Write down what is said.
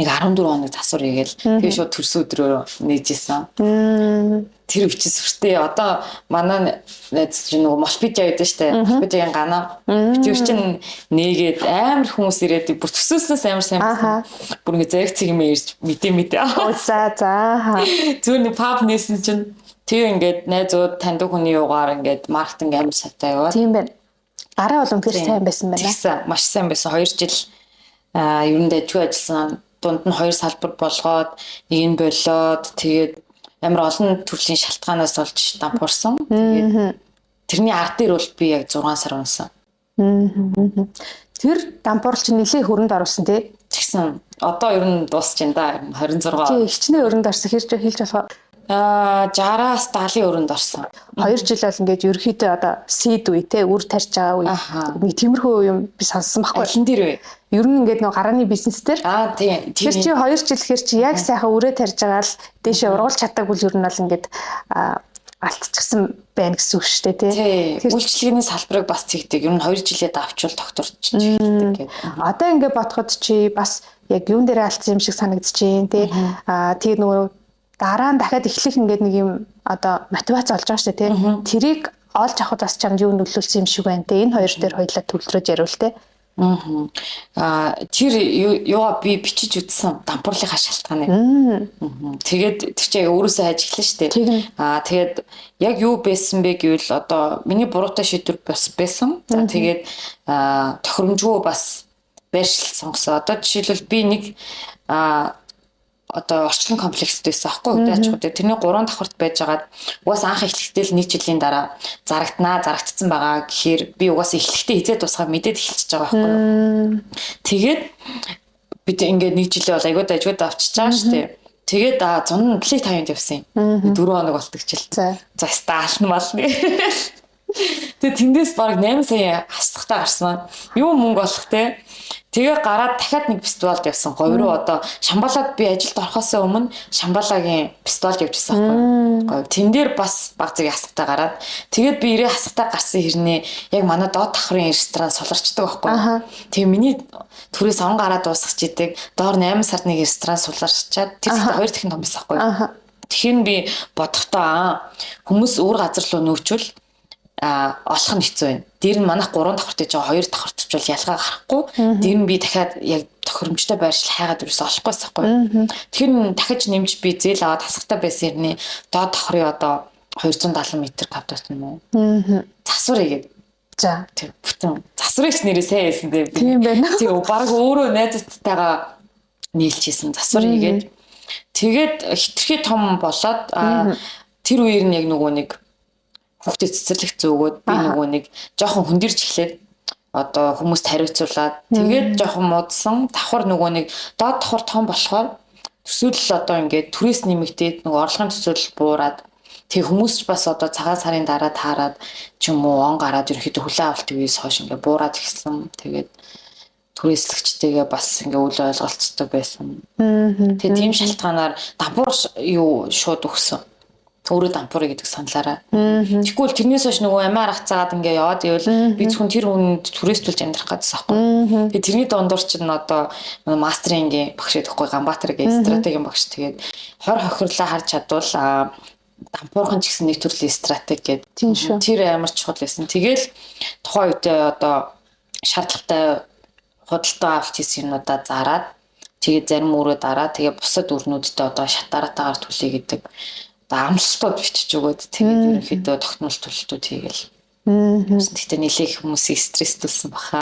нэг 14 хоног засвар хийгээл тэгээ шууд төрсөн өдрөөр нээжсэн. Тэр үчис хүртээ одоо манай найз чинь нөгөө молпижа гэдэг штэ. Молпижагийн гана. Тэр чинь нээгээд амар хүмүүс ирээд бүр төсөөснөөс амар сайн байсан. Бүр ингээ зэрэг цэг юм ирж мэдээ. За. Зүгээр нэг паб нээсэн чинь тэгээ ингээд найзууд таньдаг хүний югаар ингээд маркетинг амар сайтай яваад. Тийм байна. Гараа бол үнэхээр сайн байсан байна. Тэгсэн маш сайн байсан. 2 жил ер нь дэжгүй ажилласан. Дунд нь 2 салбар болгоод нэг нь болоод тэгээд амар олон төрлийн шалтгаанаас болж дампуурсан. Тэгээд тэрний ард дээр бол би яг 6 сар унсан. Тэр дампуурл чинь нэлээд хөрөнд оруулсан тий. Тэгсэн одоо ер нь дуусч байна да 26. Тий хичнээн өрөнд орсон хэлж болох. 60-аас 70 өрөнд орсон. 2 жил бол ингээд ерөөхдөө одоо сид үе те үр тарьж байгаа үе. Нэг тиймэрхүү юм би сонссон байхгүй. Алин дээр вэ? Ер нь ингээд нөгөө гарааны бизнес дээр. Тийм. Тэр чи 2 жил гэхэр чи яг сайхан үрээ тарьж байгаа л дээшээ ургуулж чадаагүй л ер нь бол ингээд алтчихсан байна гэсэн үг шүү дээ тий. Үйлчлэгээний салбарыг бас тэгдэг. Ер нь 2 жилээ давчвал докторч гэдэг. Одоо ингээд бодоход чи бас яг юун дээрээ алдсан юм шиг санагдчихээн тий. Тэгээд нөгөө дараа нь дахиад эхлэх ингээд нэг юм одоо мотивац олж байгаа шүү дээ тий. Тэрийг олж авахд бас чамд юу нөлөөлсөн юм шиг байна те. Энэ хоёр дээр хоёлаа төвлөрөөж яриул те. Тэр ёо би бичиж үтсэн дампуурлынхаа шалтгааныг. Тэгээд тэр чинь өөрөөсөө хайж эхлэн штэ. Тэгээд яг юу байсан бэ гэвэл одоо миний буруутай шийдвэр бас байсан. Тэгээд тохиромжгүй бас байршил сонгосон. Одоо жишээлбэл би нэг одоо орчлон комплекстэй байсан аахгүй үдэ ачууд тэрний 3 давхарт байжгаад угаас анх эхлэхдээ л 1 жилийн дараа зарагдсан байгаа гэхээр би угаас эхлэхдээ хизээ тусгаа мэдээд эхэлчихэж байгаа байхгүй. Тэгээд бид ингээд 1 жилээ бол айгуу дажгууд авчиж байгаа шүү дээ. Тэгээд 175-нд явсан юм. 4 хоног болтогчл. За стаалн малны. Тэгээд тэндээс баг 8 сая хасахтаа гарсан. Юу мөнгө болох те. Тэгээ гараад дахиад нэг фестивалд явсан. Говь руу одоо Шамбалаад би ажилд орохоос өмнө Шамбалагийн фестивалд явж байсан байхгүй. Говь тэн дээр бас баг зэрэг хасахтаа гараад тэгээд би ирээ хасахтаа гарсан хэрнээ яг манай доод давхрын ресторан суларчдаг байхгүй. Тэгээ миний түрээс он гараад дуусгах идэг. Доор 8 сард нэг ресторан суларчаад тэр ихтэй 2 дахин том байсан байхгүй. Тэгэхээр би бодохдоо хүмүүс өөр газар руу нөөчвөл олох нь хэцүү байна. Дээр нь манайх 3 давхартай жоо 2 давхарт ч бол ялгаа гарахгүй. Дээр нь би дахиад яг тохиромжтой байршил хайгаад ерөөсөө олохгүйс байхгүй. Тэгэхээр дахиж нэмж би зээл аваад хасахтаа байсан хэрнээ доод давхрын одоо 270 м квадрат юм уу? Засвар игээд. За тэр бүтэн засварыч нэрээ сайн хэлсэн дээ. Тийм байна. Тэг баг өөрөө найзтайгаа нийлжсэн засвар игээд. Тэгээд хитрхи том болоод тэр үеэр нь яг нөгөө нэг хүүхдэд цэцэрлэг зөөгөөд би нөгөө нэг жоохон хөндөрж эхлээд одоо хүмүүст хариуцуулаад тэгээд жоохон муудсан давхар нөгөө нэг доод давхар том болохоор төсөөлөл одоо ингээд түрээс нэмэгдээд нөгөө орлогын төсөөлөл буураад тэг хүмүүс ч бас одоо цагаан сарын дараа таарад ч юм уу он гараад ерөөхдөө хүлээн авалт үеэс хойш ингээд буураад эхэлсэн. Тэгээд түрээслэгчтэйгээ бас ингээ үл ойлголцдог байсан. Тэгээд тийм шалтгаанаар дампуур юу шууд өгсөн. Өөрөө дампуурыг гэдэг саналаараа. Тэгэхгүй л тэрнээс хойш нөгөө амиар хацаагаад ингээ яваад ивэл би зөвхөн тэр хүнд түрээстүүлж амьдрах гэсэн байхгүй. Тэгээд тэрний дундуур чинь одоо мастерингийн багш гэхгүй Ганбаатаргийн стратегийн багш тэгээд 20 хохирлоо харж чадвал дампуурхан ч гэсэн нэг төрлийн стратеги гэдэг. Тэр амар чухал байсан. Тэгэл тухайн үедээ одоо шаардлагатай худалдаа авалт хийсэн юмудаа зараад тэгээд зарим өөрөө дараа тэгээд бусад өрнүүдтэй одоо шатаратаагаар түлхий гэдэг амлалтууд бичиж өгөөд тэгээд ерөнхийдөө тогтмол төлөлтүүд хийгээл. Тэгтээ нэлээх хүмүүсийг стресстүүлсэн баха.